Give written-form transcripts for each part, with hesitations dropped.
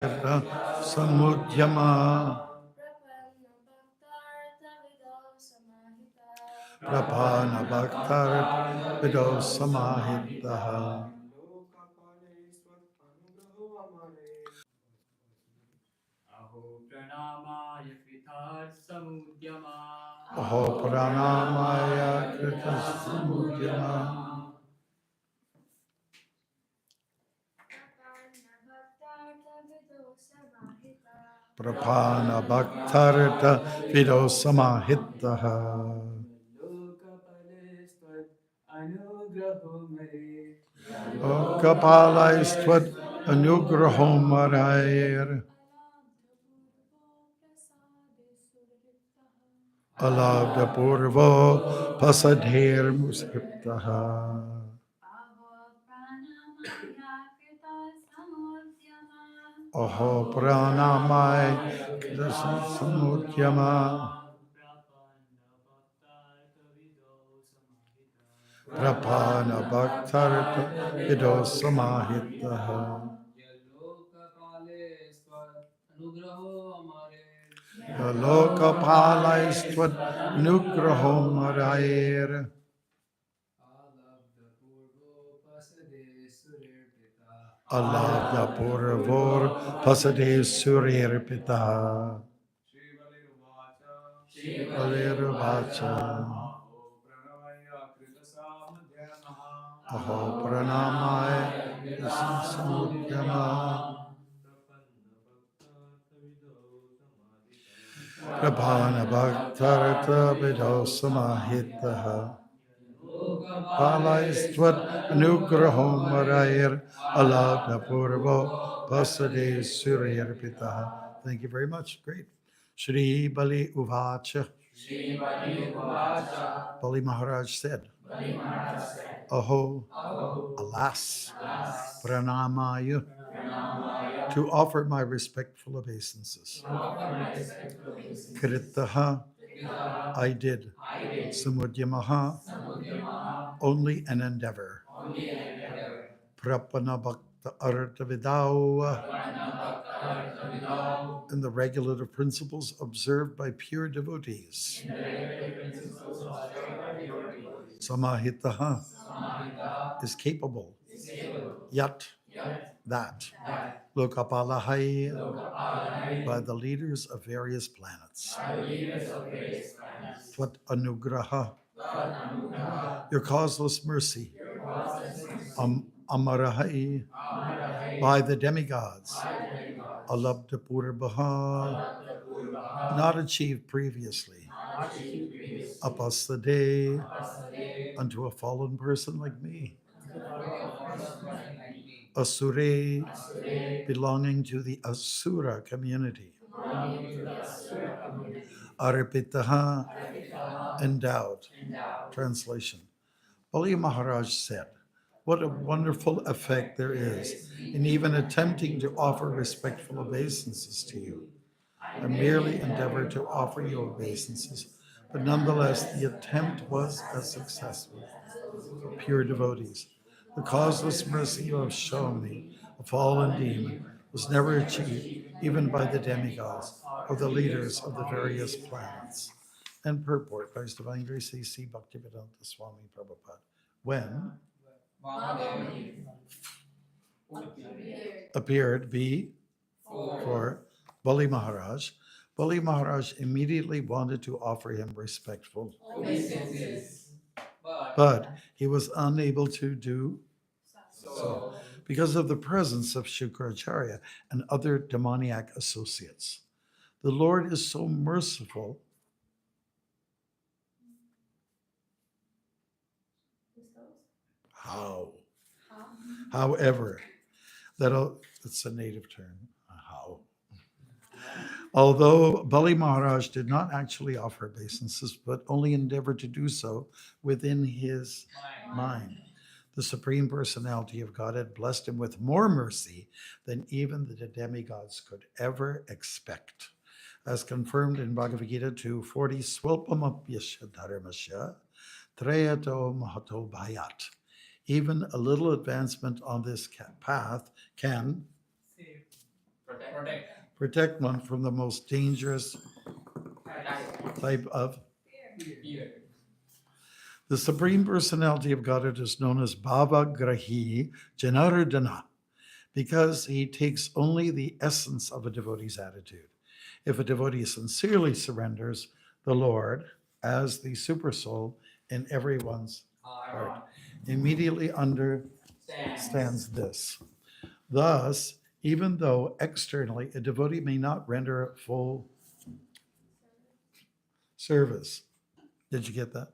Samudyama Prapana Bhaktar Vido Samahitaha Aho Pranamaya Krita Samudyama Prapana Bhaktarita Vido Samahitaha Kapala Istvat Anugrahomarair Alabda Purvo Pasadher Muskriptaha Aho Pranamai Krishna Samudyama Prapana Bhaktarita Vido Samahitaha Lokapala Istvat Anugrahomarair Alabda Purvor Pasade Surirpita Valirvacha Aho Pranamaya Samudyama Prabhana Bhaktarata Vido Samahitaha Palaistvat Anugrahom Marair Alabda Purvo Pasade Suryarpitaha. Thank you very much. Great. Shri Bali Uvacha. Bali Maharaj said, Aho, alas, Pranamaya, to offer my respectful obeisances. Kritaha, I did. Samudyamaha, only an endeavor. Prapana Bhakta Artha Vidau, and the regulative principles observed by pure devotees. Samahitaha is capable, yat, that. Lokapalahai, by the leaders of various planets. Tvat anugraha, your causeless mercy. Amarahai, by the demigods. Alabda Purbaha, not achieved previously. Apasade, unto a fallen person like me. Asure, belonging to the Asura community. Arpitaha, endowed. Translation. Bali Maharaj said, what a wonderful effect there is in even attempting to offer respectful obeisances to you. I merely endeavored to offer you obeisances, but nonetheless the attempt was a successful for pure devotees. The causeless mercy you have shown me, a fallen demon, was never achieved even by the demigods or the leaders of the various planets. And purport by His Divine Grace A.C. Bhaktivedanta Swami Prabhupada. When appeared B for Bali Maharaj, Bali Maharaj immediately wanted to offer him respectful, but he was unable to do so because of the presence of Shukracharya and other demoniac associates. The Lord is so merciful. However, it's a native term. How? Although Bali Maharaj did not actually offer obeisances, but only endeavored to do so within his mind. The Supreme Personality of Godhead blessed him with more mercy than even the demigods could ever expect. As confirmed in Bhagavad Gita 2:40, Swalpamapyasya dharmasya treyato mahato bhayat. Even a little advancement on this path can Protect one from the most dangerous type of. The Supreme Personality of Godhead is known as Bhavagrahi Janardana because he takes only the essence of a devotee's attitude. If a devotee sincerely surrenders the Lord as the supersoul in everyone's heart, immediately understands this. Thus, even though externally a devotee may not render full service. Did you get that?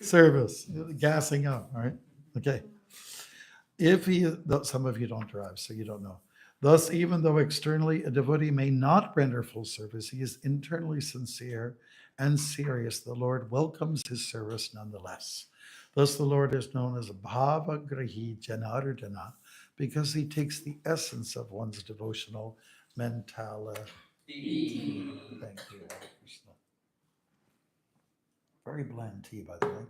Service, gassing up, all right? Okay. If he, some of you don't drive, so you don't know. Thus, even though externally a devotee may not render full service, he is internally sincere and serious. The Lord welcomes his service nonetheless. Thus, the Lord is known as Bhavagrahi Janardana because he takes the essence of one's devotional mentality. Thank you, Krishna. Very bland tea, by the way.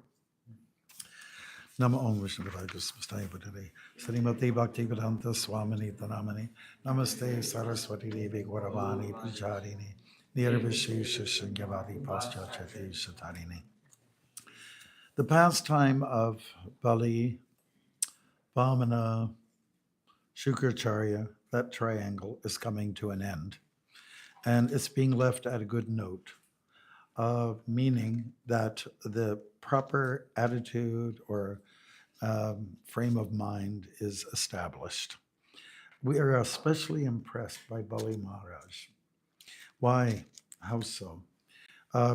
Nama Om Vishnu Padaya Sustaya Buddhare Srimati Bhaktivedanta Swami Tanamani Namaste Saraswati Devi Gauravani Pujarini Nirvishesha Shingyavadi Paschachati Shatarini. The pastime of Bali, Vamana, Shukracharya, that triangle is coming to an end. And it's being left at a good note, meaning that the proper attitude or frame of mind is established. We are especially impressed by Bali Maharaj. Why? How so?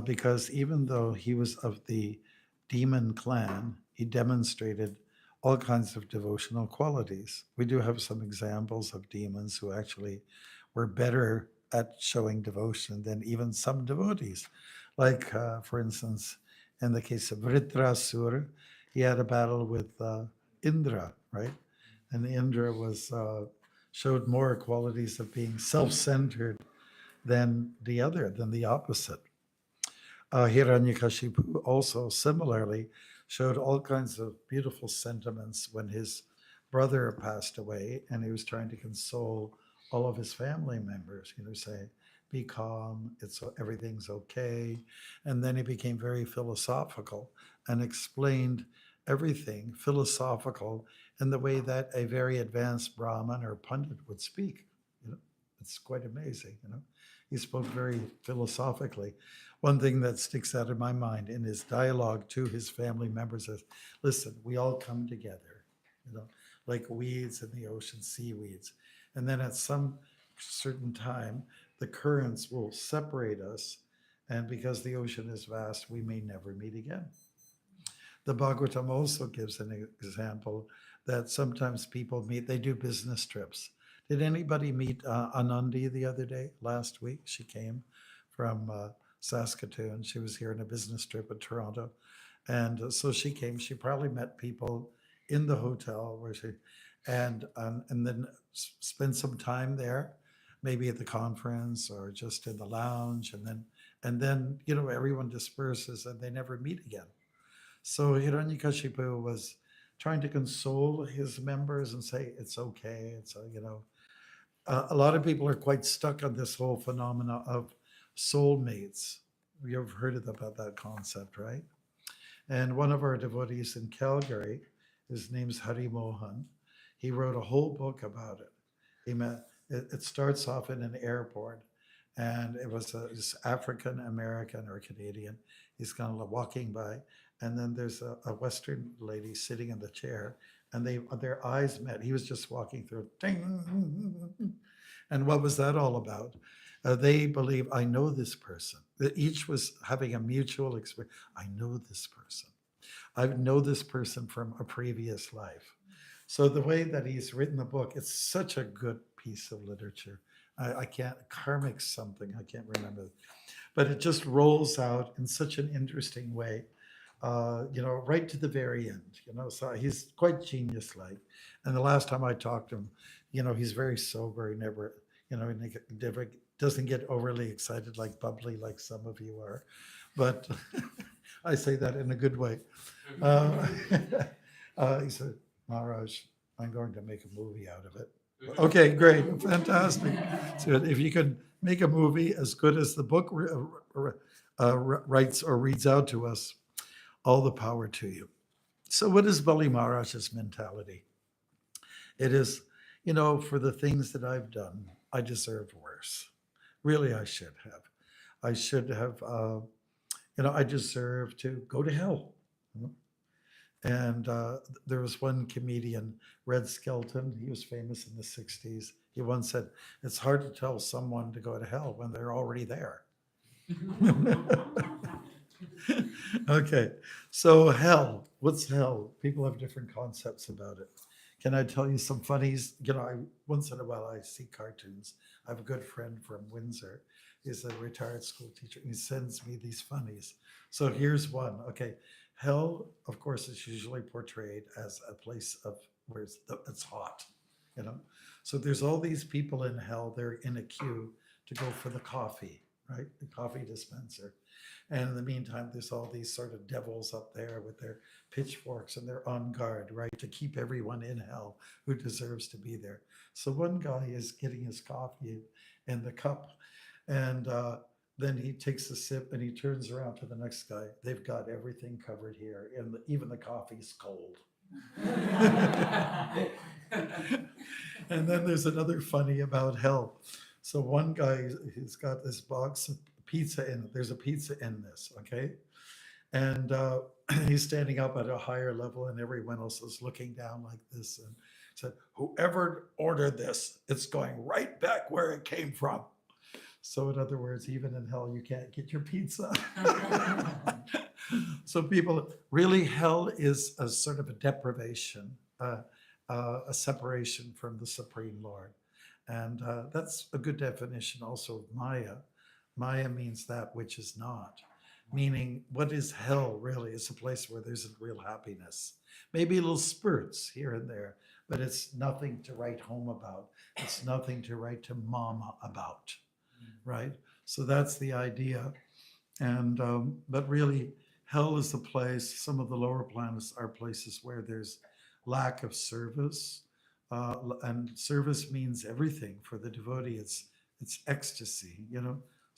Because even though he was of the demon clan, he demonstrated all kinds of devotional qualities. We do have some examples of demons who actually were better at showing devotion than even some devotees. Like, for instance, in the case of Vritrasura, he had a battle with Indra, right? And Indra showed more qualities of being self-centered than the opposite. Hiranyakashipu also similarly showed all kinds of beautiful sentiments when his brother passed away, and he was trying to console all of his family members, say, be calm, everything's okay. And then he became very philosophical and explained everything philosophical in the way that a very advanced Brahmin or Pandit would speak. It's quite amazing, He spoke very philosophically. One thing that sticks out in my mind in his dialogue to his family members is, listen, we all come together, like weeds in the ocean, seaweeds. And then at some certain time, the currents will separate us. And because the ocean is vast, we may never meet again. The Bhagvatam also gives an example that sometimes people meet, they do business trips. Did anybody meet Anandi the other day, last week? She came from Saskatoon. She was here on a business trip in Toronto. And so she came, she probably met people in the hotel where and then spent some time there, maybe at the conference or just in the lounge. And then everyone disperses and they never meet again. So Hiranyakashipu was trying to console his members and say, it's okay. A lot of people are quite stuck on this whole phenomena of soulmates. You've heard about that concept, right? And one of our devotees in Calgary, his name's Hari Mohan, he wrote a whole book about it. It starts off in an airport, and it was this African American or Canadian. He's kind of walking by, and then there's a Western lady sitting in the chair, and their eyes met. He was just walking through, ding. And what was that all about? They believe, I know this person. Each was having a mutual experience. I know this person. I know this person from a previous life. So the way that he's written the book, it's such a good piece of literature. I can't, karmic something, I can't remember. But it just rolls out in such an interesting way, right to the very end, so he's quite genius-like. And the last time I talked to him, he's very sober, he never doesn't get overly excited, like bubbly, like some of you are. But I say that in a good way. He said, Maharaj, I'm going to make a movie out of it. Okay, great, fantastic. So if you can make a movie as good as the book writes or reads out to us, all the power to you. So what is Bali Maharaj's mentality? It is, for the things that I've done, I deserve worse. Really, I should have. I should have, I deserve to go to hell. And there was one comedian, Red Skelton, he was famous in the 60s. He once said, it's hard to tell someone to go to hell when they're already there. Okay, so hell, what's hell? People have different concepts about it. Can I tell you some funnies? Once in a while I see cartoons. I have a good friend from Windsor. He's a retired school teacher. He sends me these funnies. So here's one. Okay, hell, of course, is usually portrayed as a place of where it's hot. So there's all these people in hell. They're in a queue to go for the coffee, right? The coffee dispenser. And in the meantime, there's all these sort of devils up there with their pitchforks, and they're on guard, right, to keep everyone in hell who deserves to be there. So one guy is getting his coffee in the cup, and then he takes a sip and he turns around to the next guy. They've got everything covered here, and even the coffee's cold. And then there's another funny about hell. So one guy, he's got this box of pizza in it. There's a pizza in this, okay? And he's standing up at a higher level, and everyone else is looking down like this, and said, whoever ordered this, it's going right back where it came from. So in other words, even in hell, you can't get your pizza. So people, really, hell is a sort of a deprivation, a separation from the Supreme Lord. And that's a good definition also of Maya. Maya means that which is not, meaning what is hell really? It's a place where there's real happiness. Maybe little spurts here and there, but it's nothing to write home about. It's nothing to write to mama about, right? So that's the idea. And but really, hell is the place. Some of the lower planets are places where there's lack of service, and service means everything for the devotee. It's ecstasy,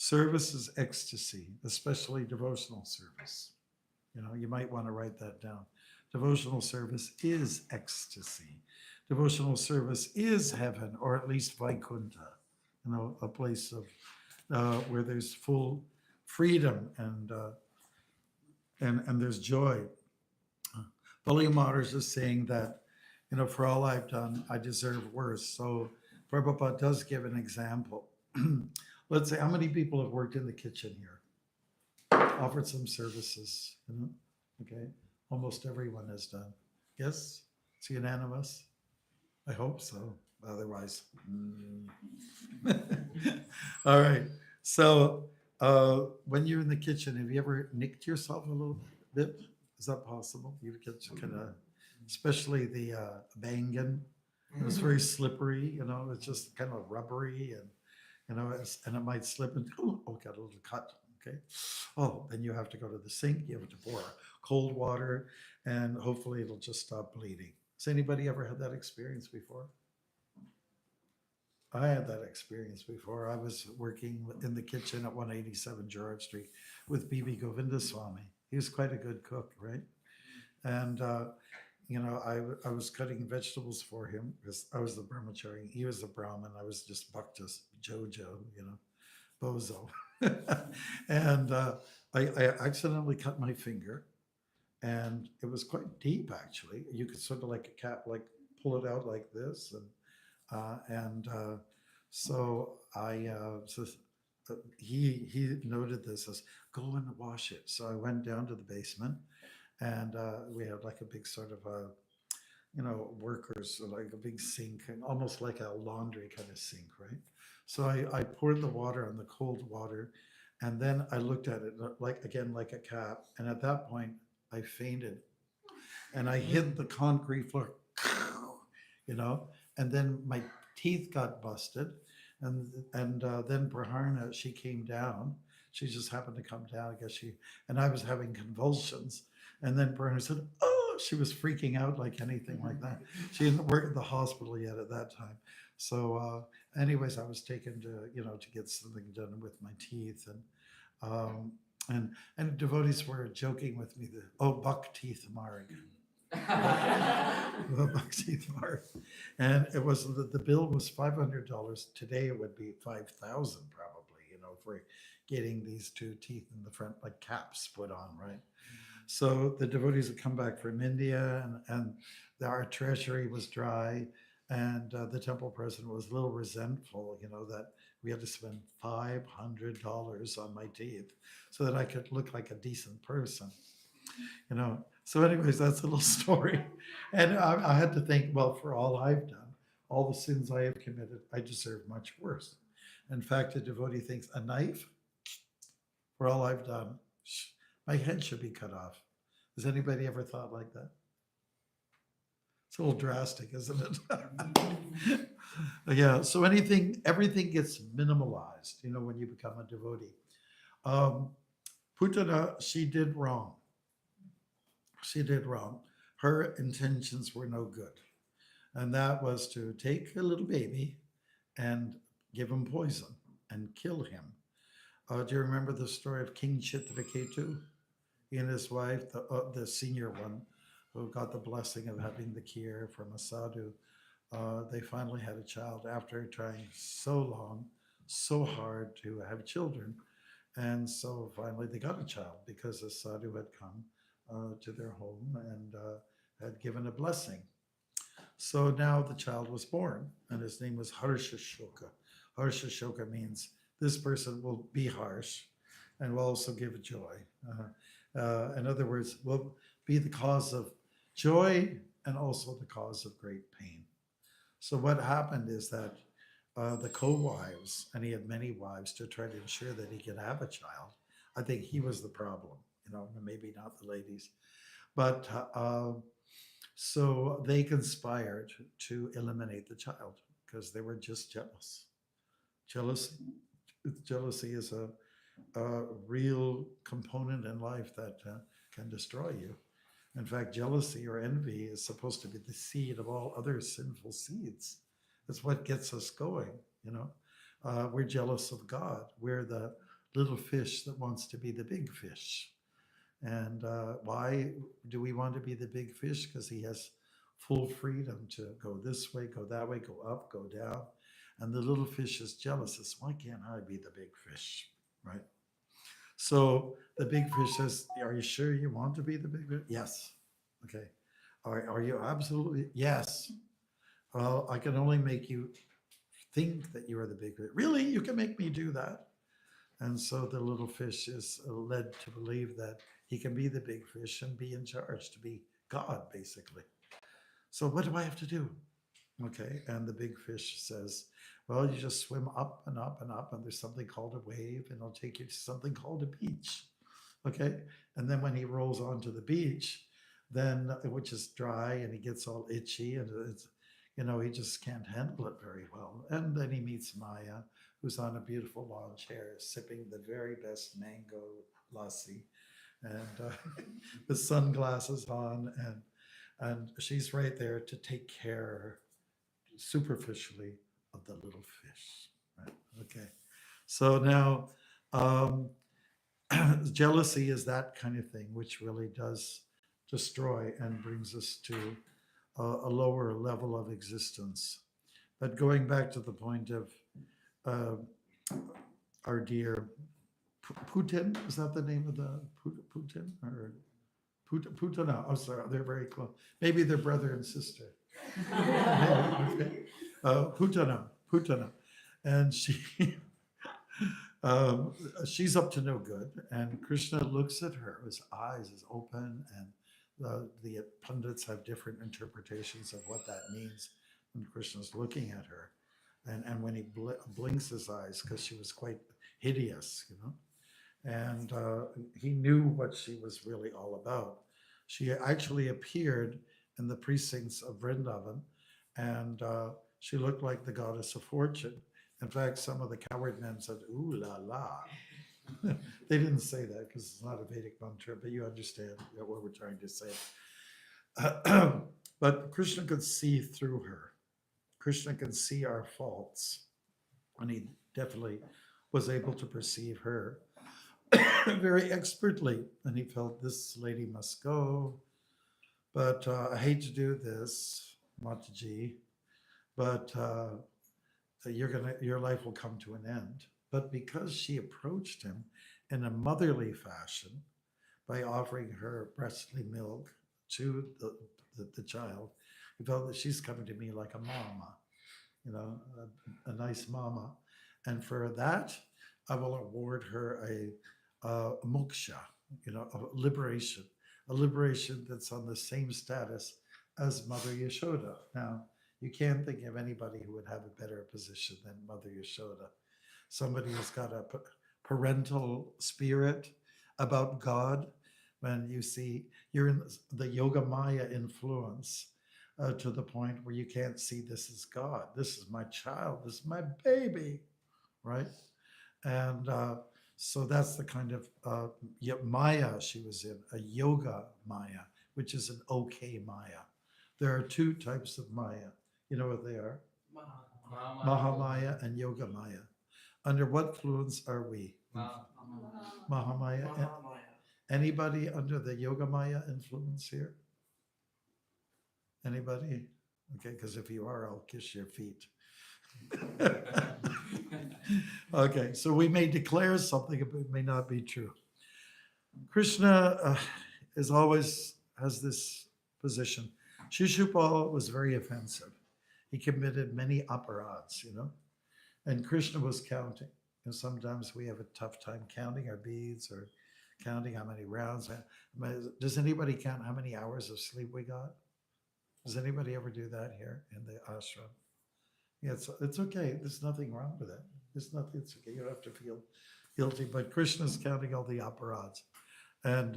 Service is ecstasy, especially devotional service. You might want to write that down. Devotional service is ecstasy. Devotional service is heaven, or at least Vaikuntha, a place of where there's full freedom and there's joy. Bali Maharaj is saying that, for all I've done, I deserve worse. So Prabhupada does give an example. Let's say, how many people have worked in the kitchen here? Offered some services, Okay, almost everyone has done. Yes? It's unanimous? I hope so. Otherwise. All right. So when you're in the kitchen, have you ever nicked yourself a little bit? Is that possible? You get kind of, especially the bangan. It's very slippery, it's just kind of rubbery, and and it might slip and got a little cut. Okay. Oh, then you have to go to the sink. You have to pour cold water, and hopefully it'll just stop bleeding. Has anybody ever had that experience before? I had that experience before. I was working in the kitchen at 187 Gerard Street with B.B. Govinda Swami. He was quite a good cook, right? And I was cutting vegetables for him because I was the brahmachari. He was the Brahmin. I was just Bhakta Jojo, bozo. And I accidentally cut my finger, and it was quite deep, actually. You could sort of like a cat, like pull it out like this. So he noted this as, go and wash it. So I went down to the basement, and we had like a big sort of workers, like a big sink, and almost like a laundry kind of sink, right? So I poured the water on the cold water, and then I looked at it like a cat, and at that point I fainted, and I hit the concrete floor, and then my teeth got busted, and then Praharna, she came down. She just happened to come down, I guess and I was having convulsions, and then Praharna said, "Oh, she was freaking out like anything like that. She didn't work at the hospital yet at that time. So, anyways, I was taken to, to get something done with my teeth, um, and devotees were joking with me that, oh, buck teeth marg. The buck teeth marg. And it was, the bill was $500. Today it would be 5,000 probably, for getting these two teeth in the front, like caps put on, right? So the devotees had come back from India, and our treasury was dry, and the temple president was a little resentful, that we had to spend $500 on my teeth so that I could look like a decent person, So anyways, that's a little story. And I had to think, well, for all I've done, all the sins I have committed, I deserve much worse. In fact, a devotee thinks a knife, for all I've done, my head should be cut off. Has anybody ever thought like that? It's a little drastic, isn't it? Yeah. So everything gets minimalized, when you become a devotee. Putana, she did wrong. She did wrong. Her intentions were no good. And that was to take a little baby and give him poison and kill him. Do you remember the story of King Chitraketu? He and his wife, the senior one, who got the blessing of having the kheer from a sadhu, they finally had a child after trying so long, so hard to have children. And so finally they got a child because a sadhu had come to their home and had given a blessing. So now the child was born, and his name was Harshashoka. Harshashoka means this person will be harsh and will also give joy. In other words, will be the cause of joy and also the cause of great pain. So what happened is that the co-wives, and he had many wives to try to ensure that he could have a child. I think he was the problem, maybe not the ladies. But so they conspired to eliminate the child because they were just jealous. Jealousy is a real component in life that can destroy you. In fact, jealousy or envy is supposed to be the seed of all other sinful seeds. That's what gets us going, We're jealous of God. We're the little fish that wants to be the big fish. And why do we want to be the big fish? Because he has full freedom to go this way, go that way, go up, go down. And the little fish is jealous. Says, why can't I be the big fish, right? So the big fish says, are you sure you want to be the big fish? Yes. Okay. Are you absolutely? Yes. Well, I can only make you think that you are the big fish. Really? You can make me do that? And so the little fish is led to believe that he can be the big fish and be in charge, to be God, basically. So what do I have to do? Okay, and the big fish says, well, you just swim up and up and up, and there's something called a wave, and it'll take you to something called a beach. Okay, and then when he rolls onto the beach, then, which is dry, and he gets all itchy, and it's, he just can't handle it very well. And then he meets Maya, who's on a beautiful lawn chair, sipping the very best mango lassi, and with sunglasses on, and she's right there to take care, superficially, of the little fish. Right? Okay, so now jealousy is that kind of thing, which really does destroy and brings us to a lower level of existence. But going back to the point of our dear Putin, is that the name of the Putin or Putana? Oh, sorry, they're very close. Maybe they're brother and sister. Okay. Putana, and she's up to no good. And Krishna looks at her; his eyes is open, and the pundits have different interpretations of what that means when Krishna's looking at her, and when he blinks his eyes, because she was quite hideous, and he knew what she was really all about. She actually appeared in the precincts of Vrindavan, and she looked like the goddess of fortune. In fact, some of the coward men said, "Ooh la la." They didn't say that because it's not a Vedic mantra, but you understand what we're trying to say. But Krishna could see through her. Krishna can see our faults. And he definitely was able to perceive her very expertly. And he felt this lady must go. But I hate to do this, Mataji, but your life will come to an end. But because she approached him in a motherly fashion by offering her breastly milk to the child, he felt that she's coming to me like a mama, a nice mama. And for that, I will award her a moksha, a liberation that's on the same status as Mother Yashoda. Now, you can't think of anybody who would have a better position than Mother Yashoda. Somebody who's got a parental spirit about God. When you see you're in the Yoga Maya influence to the point where you can't see this is God. This is my child. This is my baby, right? And so that's the kind of Maya she was in, a Yoga Maya, which is an okay Maya. There are two types of Maya. You know what they are? Mahamaya and Yoga Maya. Under what fluence are we? Mahamaya. Anybody under the Yoga Maya influence here? Anybody? Okay, because if you are, I'll kiss your feet. Okay, so we may declare something, but it may not be true. Krishna is always has this position. Shishupal was very offensive. He committed many aparads, and Krishna was counting. And sometimes we have a tough time counting our beads or counting how many rounds. Does anybody count how many hours of sleep we got? Does anybody ever do that here in the ashram? Yeah, it's okay. There's nothing wrong with it. It's nothing. It's okay. You don't have to feel guilty. But Krishna's counting all the aparads, and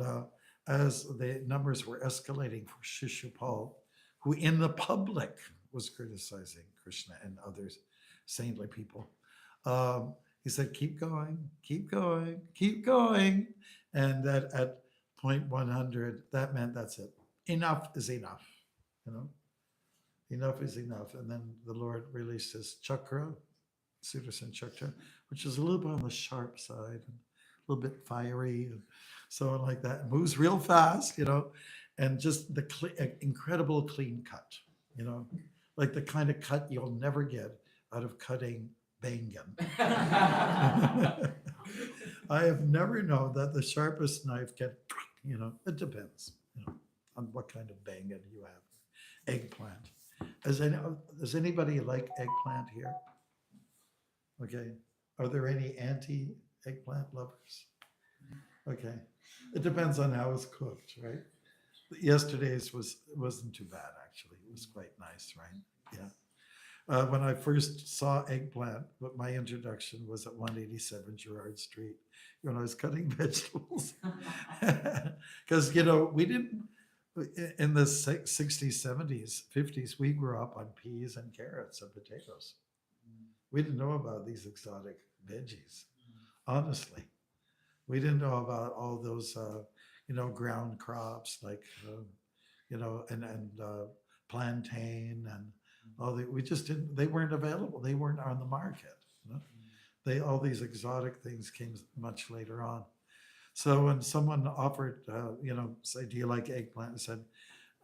as the numbers were escalating for Shishupal, who in the public was criticizing Krishna and others, saintly people, he said, "Keep going, keep going, keep going," and that at point 100, that meant that's it. Enough is enough. Enough is enough. And then the Lord released his chakra, Sudarshan chakra, which is a little bit on the sharp side, and a little bit fiery, and so on like that. It moves real fast, and just the incredible clean cut, like the kind of cut you'll never get out of cutting bangan. I have never known that the sharpest knife can, it depends, on what kind of bangan you have. Eggplant. Does anybody like eggplant here? Okay. Are there any anti-eggplant lovers? Okay. It depends on how it's cooked, right? Yesterday's wasn't too bad, actually. It was quite nice, right? Yeah. When I first saw eggplant, but my introduction was at 187 Gerrard Street when I was cutting vegetables. Because, we didn't, in the 60s, 70s, 50s, we grew up on peas and carrots and potatoes. We didn't know about these exotic veggies, honestly. We didn't know about all those, ground crops like, and plantain and all the, we just didn't, they weren't available. They weren't on the market. All these exotic things came much later on. So when someone offered, say, do you like eggplant? I said,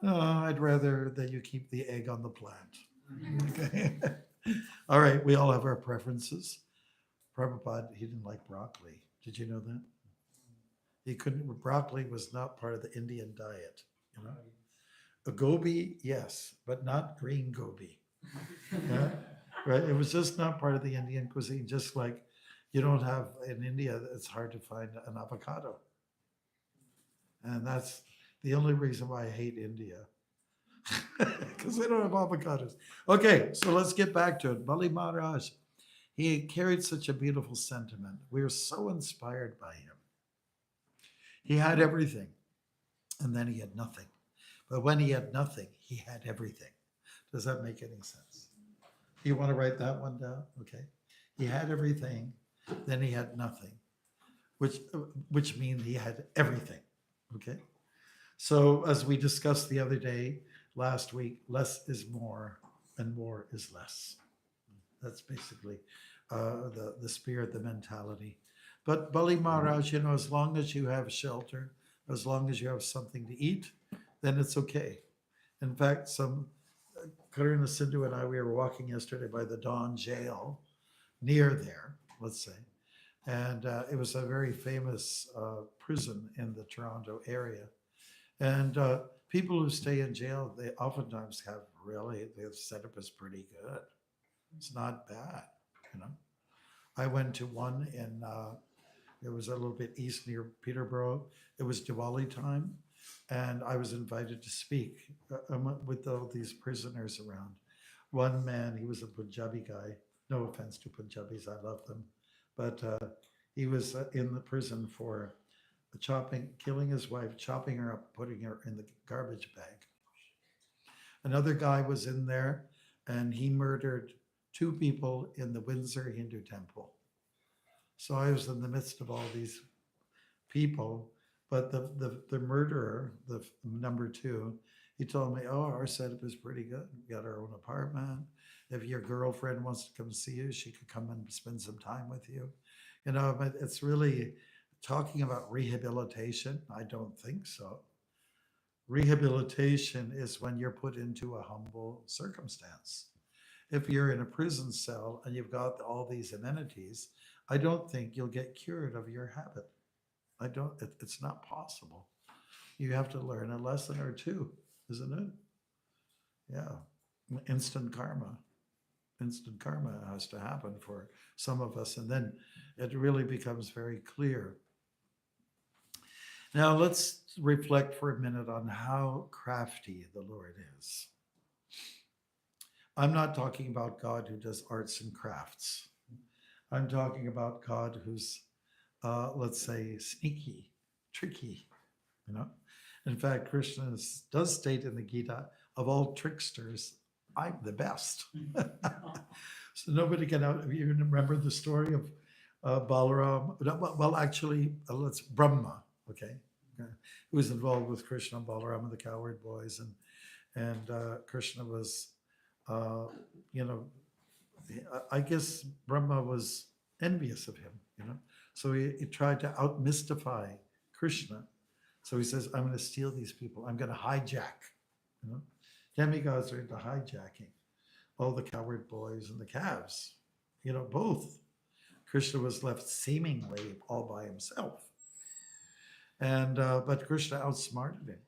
I'd rather that you keep the egg on the plant. Okay. All right. We all have our preferences. Prabhupada, he didn't like broccoli. Did you know that? He couldn't, broccoli was not part of the Indian diet, A gobi, yes, but not green gobi. Yeah? Right. It was just not part of the Indian cuisine, just like you don't have in India, it's hard to find an avocado. And that's the only reason why I hate India. Because they don't have avocados. Okay, so let's get back to it. Bali Maharaj, he carried such a beautiful sentiment. We were so inspired by him. He had everything, and then he had nothing. But when he had nothing, he had everything. Does that make any sense? You want to write that one down? Okay. He had everything, then he had nothing, which means he had everything. Okay. So, as we discussed the other day, last week, less is more and more is less. That's basically the spirit, the mentality. But Bali Maharaj, as long as you have shelter, as long as you have something to eat, then it's okay. In fact, Karuna Sindhu and I, we were walking yesterday by the Don jail near there, let's say. And it was a very famous prison in the Toronto area. And people who stay in jail, they oftentimes have their setup is pretty good. It's not bad, you know. I went to one it was a little bit east near Peterborough. It was Diwali time, and I was invited to speak with all these prisoners around. One man, he was a Punjabi guy. No offense to Punjabis, I love them, but he was in the prison for killing his wife, chopping her up, putting her in the garbage bag. Another guy was in there, and he murdered 2 people in the Windsor Hindu temple. So I was in the midst of all these people, but the murderer, the number 2, he told me, "Oh, our setup is pretty good. We got our own apartment. If your girlfriend wants to come see you, she could come and spend some time with you." But it's really talking about rehabilitation. I don't think so. Rehabilitation is when you're put into a humble circumstance. If you're in a prison cell and you've got all these amenities, I don't think you'll get cured of your habit. It's not possible. You have to learn a lesson or 2, isn't it? Yeah. Instant karma. Instant karma has to happen for some of us, and then it really becomes very clear. Now let's reflect for a minute on how crafty the Lord is. I'm not talking about God who does arts and crafts. I'm talking about God who's, let's say, sneaky, tricky, In fact, Krishna does state in the Gita, of all tricksters, I'm the best. So nobody can out. You remember the story of Balaram? Well, actually, let's Brahma, okay? Who was involved with Krishna and Balaram and the coward boys, and Krishna was, I guess Brahma was envious of him, So he tried to out-mystify Krishna. So he says, I'm going to steal these people. I'm going to hijack, Demigods are into hijacking. All the coward boys and the calves, both. Krishna was left seemingly all by himself. And but Krishna outsmarted him.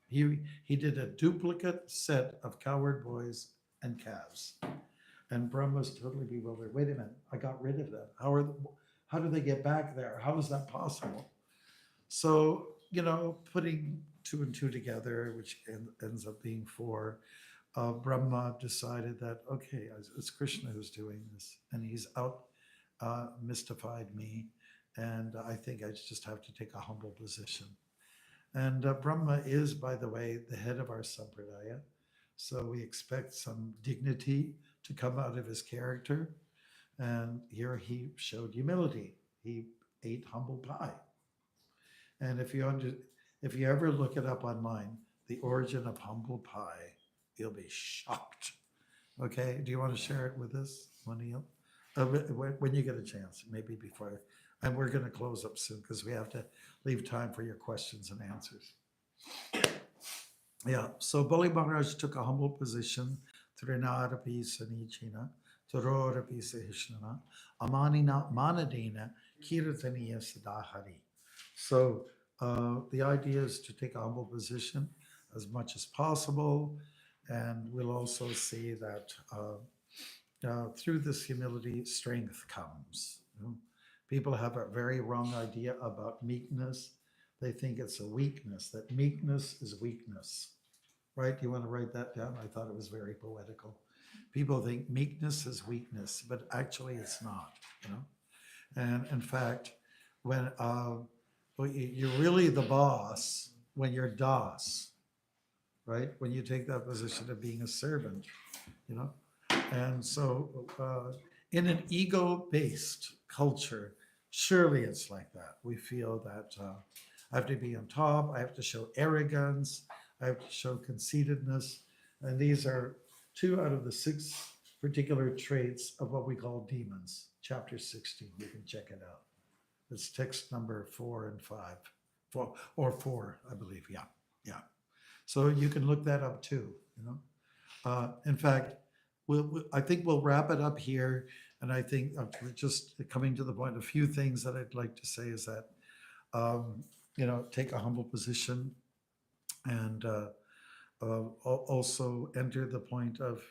He did a duplicate set of coward boys and calves. And Brahma was totally bewildered. Wait a minute, I got rid of them. How do they get back there? How is that possible? So, putting 2 and 2 together, which ends up being 4, Brahma decided that, okay, it's Krishna who's doing this, and he's mystified me, and I think I just have to take a humble position. And Brahma is, by the way, the head of our sampradaya, so we expect some dignity to come out of his character. And here he showed humility. He ate humble pie. And if you ever look it up online, the origin of humble pie, you'll be shocked. Okay, do you want to share it with us, Monil? When you get a chance, maybe before. And we're going to close up soon because we have to leave time for your questions and answers. Yeah, so Bali Maharaj took a humble position. Trinarapi Sanichina, Tororapi Sahishnana, Amanina Manadina, Kirataniya Sadahari. So the idea is to take a humble position as much as possible. And we'll also see that through this humility, strength comes. People have a very wrong idea about meekness. They think it's a weakness, that meekness is weakness. Right? You want to write that down? I thought it was very poetical. People think meekness is weakness, but actually it's not, And in fact, when you're really the boss when you're Das, right? When you take that position of being a servant, And so in an ego-based culture, surely it's like that. We feel that I have to be on top. I have to show arrogance. I have to show conceitedness. And these are 2 out of the 6 particular traits of what we call demons. Chapter 16. You can check it out. It's text number 4 and 5. 4, I believe. Yeah. Yeah. So you can look that up too, you know. In fact, I think we'll wrap it up here. And I think we're just coming to the point. A few things that I'd like to say is that, take a humble position and also enter the point of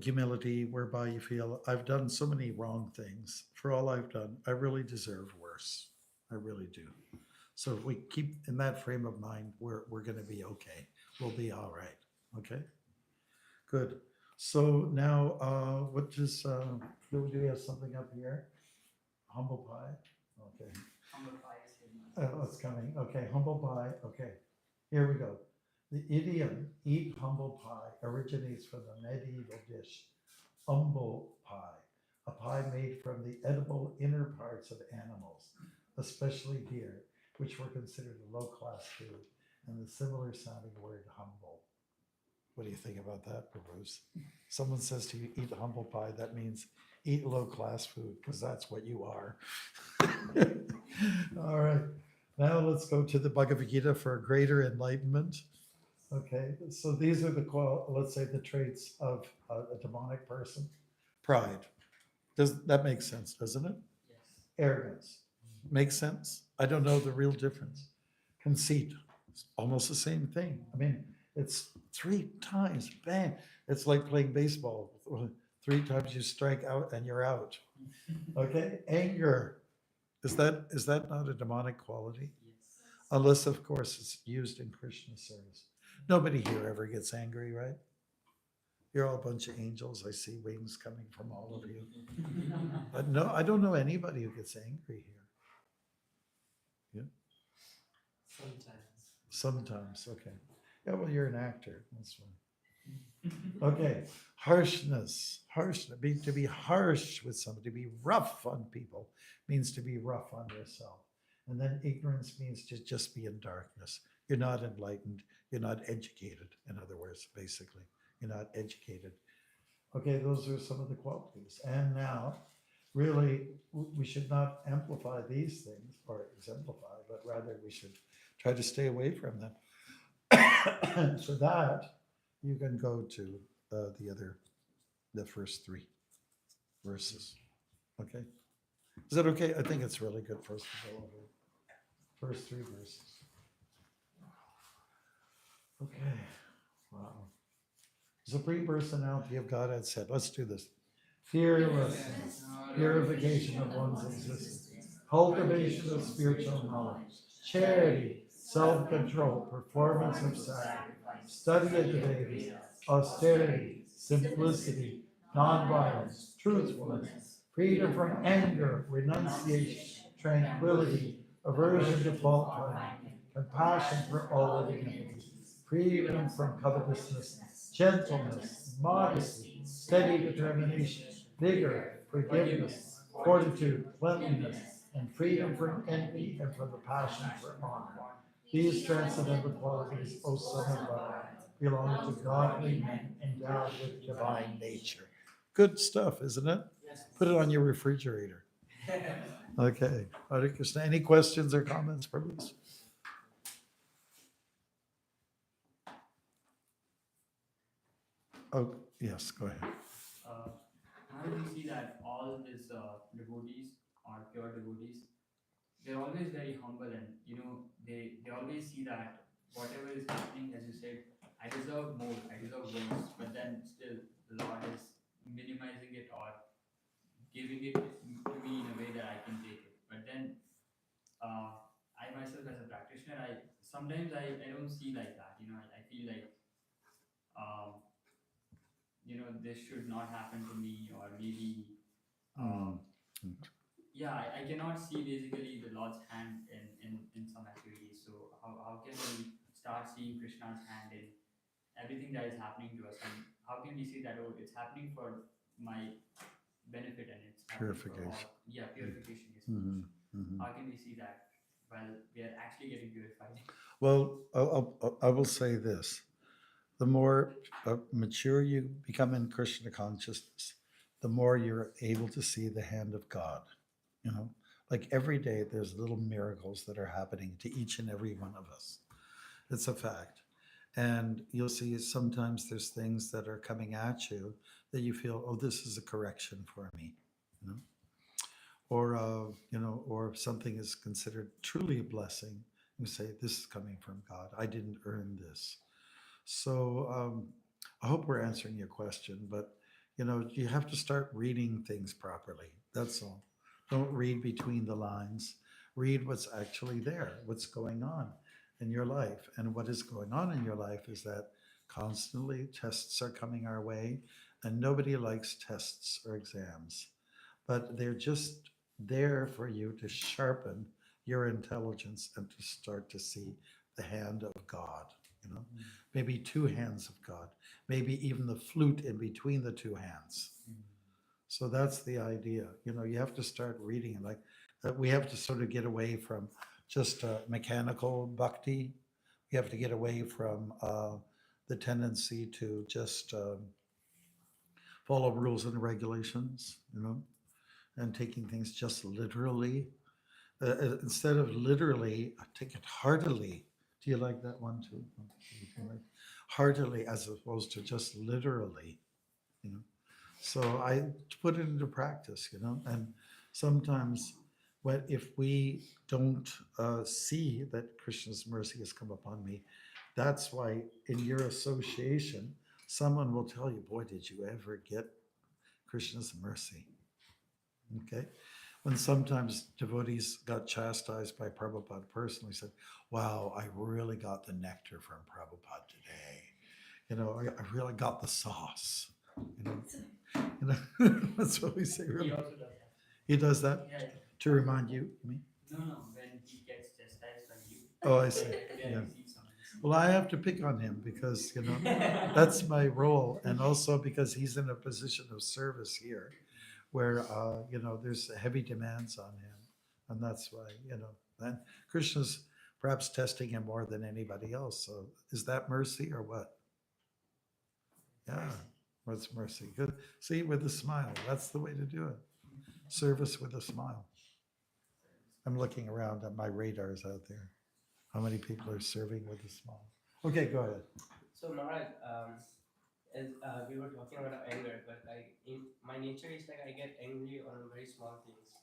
humility, whereby you feel I've done so many wrong things. For all I've done, I really deserve worse. I really do. So if we keep in that frame of mind, we're going to be okay. We'll be all right. Okay. Good. So now, do we have something up here? Humble pie. Okay. Humble pie is here. Oh, it's coming. Okay, humble pie. Okay, here we go. The idiom "eat humble pie" originates from the medieval dish humble pie, a pie made from the edible inner parts of animals, especially deer, which were considered a low-class food, and the similar sounding word humble. What do you think about that, Bruce? Someone says to you, eat humble pie, that means eat low-class food, because that's what you are. All right, now let's go to the Bhagavad Gita for greater enlightenment. Okay, so these are let's say the traits of a demonic person. Pride. Does that make sense, doesn't it? Yes. Arrogance. Makes sense? I don't know the real difference. Conceit. It's almost the same thing. I mean, it's 3 times, bang. It's like playing baseball. 3 times you strike out and you're out. Okay, anger. Is that not a demonic quality? Yes. Unless, of course, it's used in Krishna service. Nobody here ever gets angry, right? You're all a bunch of angels. I see wings coming from all of you. But no, I don't know anybody who gets angry here. Yeah. Sometimes, okay. Yeah, well, you're an actor. That's fine. Okay, harshness. To be harsh with somebody, to be rough on people means to be rough on yourself. And then ignorance means to just be in darkness. You're not enlightened. You're not educated. In other words, basically, you're not educated. Okay, those are some of the qualities. And now, really, we should not amplify these things or exemplify, but rather we should try to stay away from them. For that, you can go to the first 3 verses. Okay? Is that okay? I think it's really good for us to go over first 3 verses. Okay. Wow. Supreme Personality of Godhead said, let's do this. Fearlessness, purification of one's existence, cultivation of spiritual knowledge, charity, self-control, performance of sacrifice, study of the Vedas, austerity, simplicity, nonviolence, truthfulness, freedom from anger, renunciation, tranquility, aversion to fault finding, compassion for all living entities, freedom from covetousness, gentleness, modesty, steady determination, vigor, forgiveness, fortitude, cleanliness, and freedom from envy and from the passion for honor. These transcendental qualities, O Son of God, belong to godly men endowed with divine nature. Good stuff, isn't it? Put it on your refrigerator. Okay. Hare Krishna. Any questions or comments, Prabhu? Oh, yes, go ahead. How do you see that all these devotees or pure devotees, they're always very humble, and they always see that whatever is happening, as you said, I deserve more, I deserve worse, but then still the Lord is minimizing it or giving it to me in a way that I can take it. But then I myself as a practitioner, I don't see like that. I feel like um, this should not happen to me, or maybe yeah, I cannot see basically the Lord's hand in some activities. So how can we start seeing Krishna's hand in everything that is happening to us, and how can we see that, oh, it's happening for my benefit and it's happening for all, Purification. yeah, purification is Mhm, mhm. how can we see that? while we are actually getting purified? Well, I will say this. The more mature you become in Krishna consciousness, the more you're able to see the hand of God. You know, like every day there's little miracles that are happening to each and every one of us. It's a fact. And you'll see sometimes there's things that are coming at you that you feel, oh, this is a correction for me. You know, or something is considered truly a blessing. You say, this is coming from God. I didn't earn this. So I hope we're answering your question, but you have to start reading things properly. That's all. Don't read between the lines. Read what's actually there, what's going on in your life. And what is going on in your life is that constantly tests are coming our way, and nobody likes tests or exams, but they're just there for you to sharpen your intelligence and to start to see the hand of God, you know, maybe two hands of God, maybe even the flute in between the two hands. So that's the idea. You have to start reading it. Like we have to sort of get away from just mechanical bhakti. We have to get away from the tendency to just follow rules and regulations, and taking things just literally. Instead of literally, take it heartily. Do you like that one too? Heartily as opposed to just literally, you know. So I put it into practice, and sometimes if we don't see that Krishna's mercy has come upon me, that's why in your association, someone will tell you, boy, did you ever get Krishna's mercy? Okay. When sometimes devotees got chastised by Prabhupada personally, said, wow, I really got the nectar from Prabhupada today. I really got the sauce. That's what we say. He Really. also does that. He does that Yeah. to remind you, me? No, when he gets chastised by you. Oh, I see. Yeah, Yeah. he sees something. Well, I have to pick on him because, that's my role. And also because he's in a position of service here where, there's heavy demands on him. And that's why, and Krishna's perhaps testing him more than anybody else. So is that mercy or what? Yeah, what's mercy? Good. See, with a smile. That's the way to do it. Service with a smile. I'm looking around at my radars out there. How many people are serving with a smile? Okay, go ahead. So Maharaj, as we were talking about anger, but my nature is like I get angry on very small things,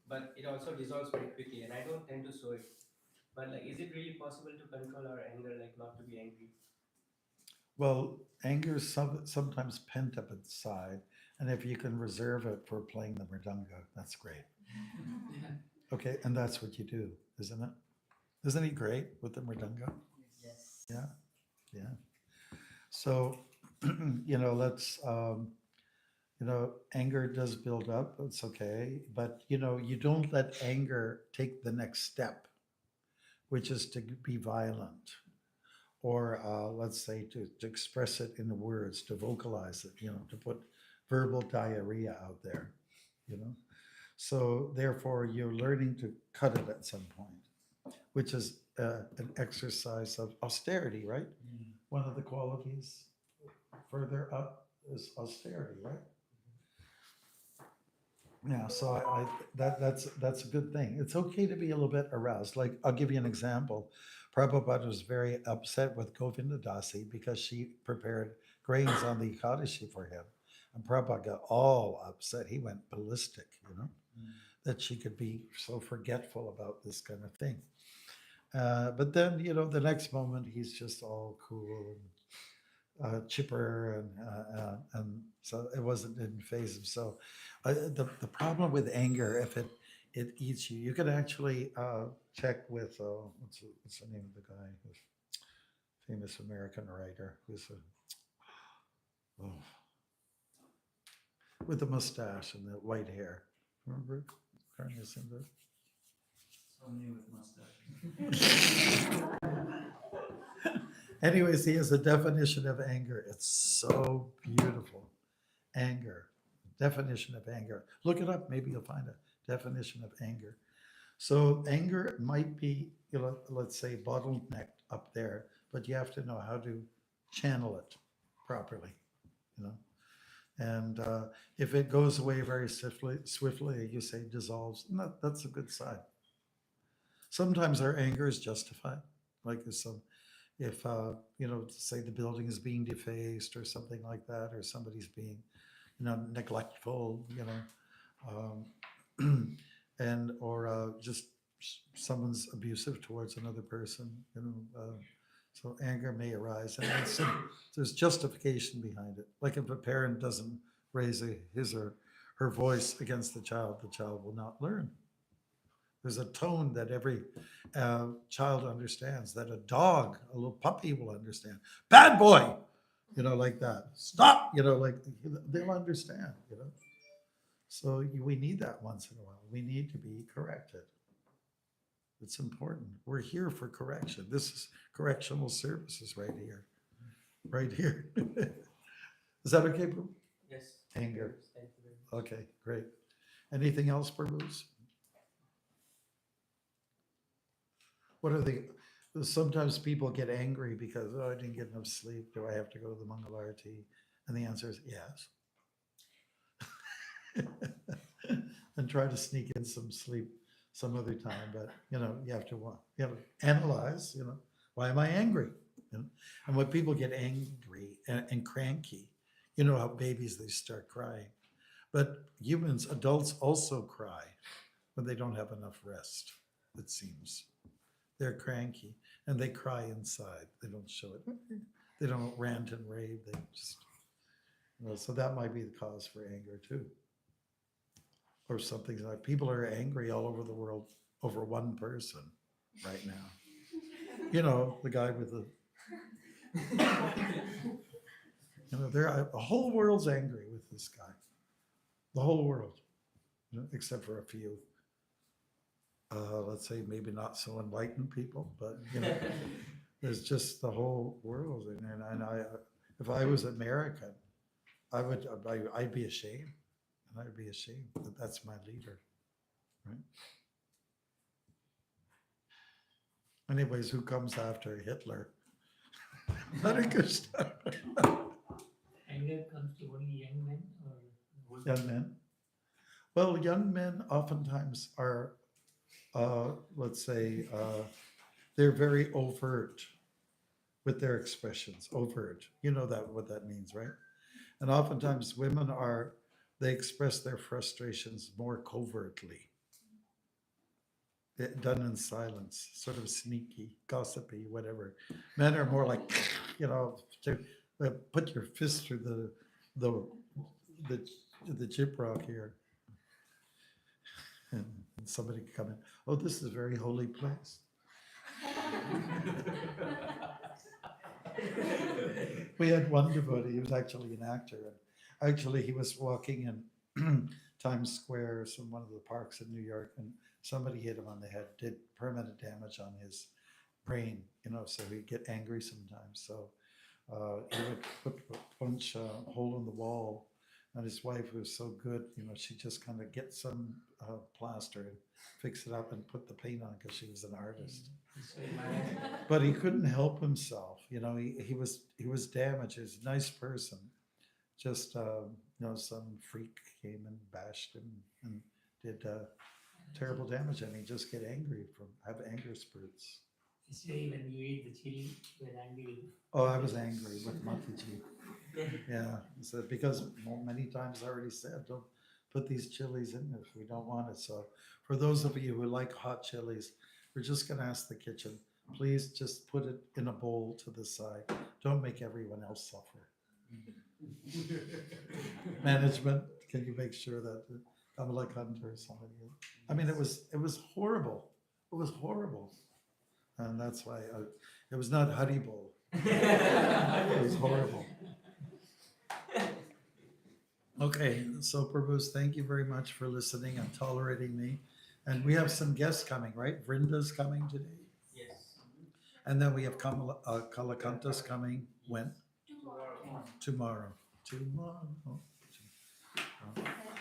but it also dissolves very quickly, and I don't tend to show it. But like, is it really possible to control our anger, like not to be angry? Well, anger is sometimes pent up inside, and if you can reserve it for playing the mridanga, that's great. Okay, and that's what you do, isn't it? Isn't he great with the mridanga? Yes. Yeah, yeah. So, let's, anger does build up. It's okay, but you don't let anger take the next step, which is to be violent, or let's say to express it in the words, to vocalize it, to put verbal diarrhea out there, you know. So therefore, you're learning to cut it at some point, which is an exercise of austerity, right? One of the qualities further up is austerity, right? Yeah, so that's a good thing. It's okay to be a little bit aroused. Like I'll give you an example. Prabhupada was very upset with Govinda Dasi because she prepared grains on the Ekadashi for him. And Prabhupada got all upset. He went ballistic, that she could be so forgetful about this kind of thing. But then, the next moment he's just all cool and chipper, and so didn't phase him. So the problem with anger, if it eats you, you can actually check with what's the name of the guy, who's famous American writer, who's with the mustache and the white hair. Remember? Carney Simba? Swami with mustache. Anyways, he has a definition of anger. It's so beautiful. Anger, definition of anger. Look it up. Maybe you'll find a definition of anger. So anger might be, let's say, bottlenecked up there, but you have to know how to channel it properly, you know. And if it goes away very swiftly, you say dissolves, and that's a good sign. Sometimes our anger is justified, like if say the building is being defaced or something like that, or somebody's being, neglectful, and or just someone's abusive towards another person, so anger may arise, and there's justification behind it. Like if a parent doesn't raise his or her voice against the child will not learn. There's a tone that every child understands, that a dog, a little puppy will understand. Bad boy, like that. Stop, like they'll understand, So we need that once in a while. We need to be corrected. It's important. We're here for correction. This is correctional services right here. Right here. Is that okay, Prabhu? Yes. Anger. Thank you very much. Okay, great. Anything else, Prabhus? What are the, sometimes people get angry because, I didn't get enough sleep. Do I have to go to the Mangalarti? And the answer is yes. And try to sneak in some sleep some other time, but you have to analyze, why am I angry? And when people get angry and cranky, how babies, they start crying. But humans, adults also cry when they don't have enough rest, it seems. They're cranky and they cry inside. They don't show it. They don't rant and rave. They just, so that might be the cause for anger too. Or something like people are angry all over the world over one person right now. The guy with the, the whole world's angry with this guy. The whole world, except for a few. Let's say maybe not so enlightened people, but there's just the whole world. And I, if I was American, I'd be ashamed. And I'd be ashamed that that's my leader, right? Anyways, who comes after Hitler? Very good stuff. Anger comes to only young men or Young men. Well, young men oftentimes are, let's say, they're very overt with their expressions. Overt, what that means, right? And oftentimes women they express their frustrations more covertly, done in silence, sort of sneaky, gossipy, whatever. Men are more like, to put your fist through the chip rock here. And somebody could come in, oh, this is a very holy place. We had one devotee, he was actually an actor, and actually he was walking in Times Square, one of the parks in New York, and somebody hit him on the head, did permanent damage on his brain, so he'd get angry sometimes. So he would punch a hole in the wall, and his wife was so good, she just kind of get some plaster and fix it up and put the paint on because she was an artist. But he couldn't help himself, he was damaged. He was a nice person. Just some freak came and bashed him and did terrible damage, and he just get angry have anger spurts. Yesterday when you ate the chili, you were angry. Oh, I was angry with Matiji. Yeah, so because many times I already said, don't put these chilies in if we don't want it. So for those of you who like hot chilies, we're just going to ask the kitchen, please just put it in a bowl to the side. Don't make everyone else suffer. Management, can you make sure that Kamala Hunter or somebody? I mean, it was horrible. It was horrible, and that's why it was not Haribol. It was horrible. Okay, so Prabhus, thank you very much for listening and tolerating me. And we have some guests coming, right? Vrinda's coming today. Yes. And then we have Kalakantas coming when? Tomorrow.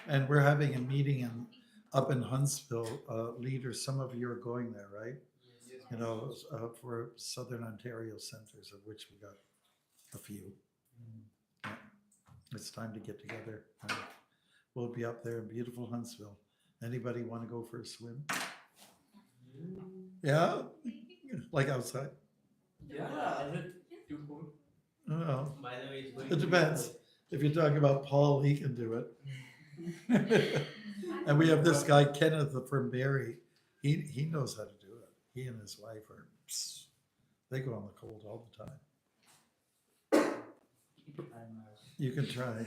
And we're having a meeting in up in Huntsville, leader, some of you are going there, right? You know, for Southern Ontario centers, of which we got a few. Yeah. It's time to get together. We'll be up there in beautiful Huntsville. Anybody want to go for a swim? Yeah, like outside. Yeah, is it too cold? No, By the way, it's going it to be depends. cold. If you're talking about Paul, he can do it. And we have this guy Kenneth from Barrie. He knows how to do it. He and his wife are. They go on the cold all the time. You can try.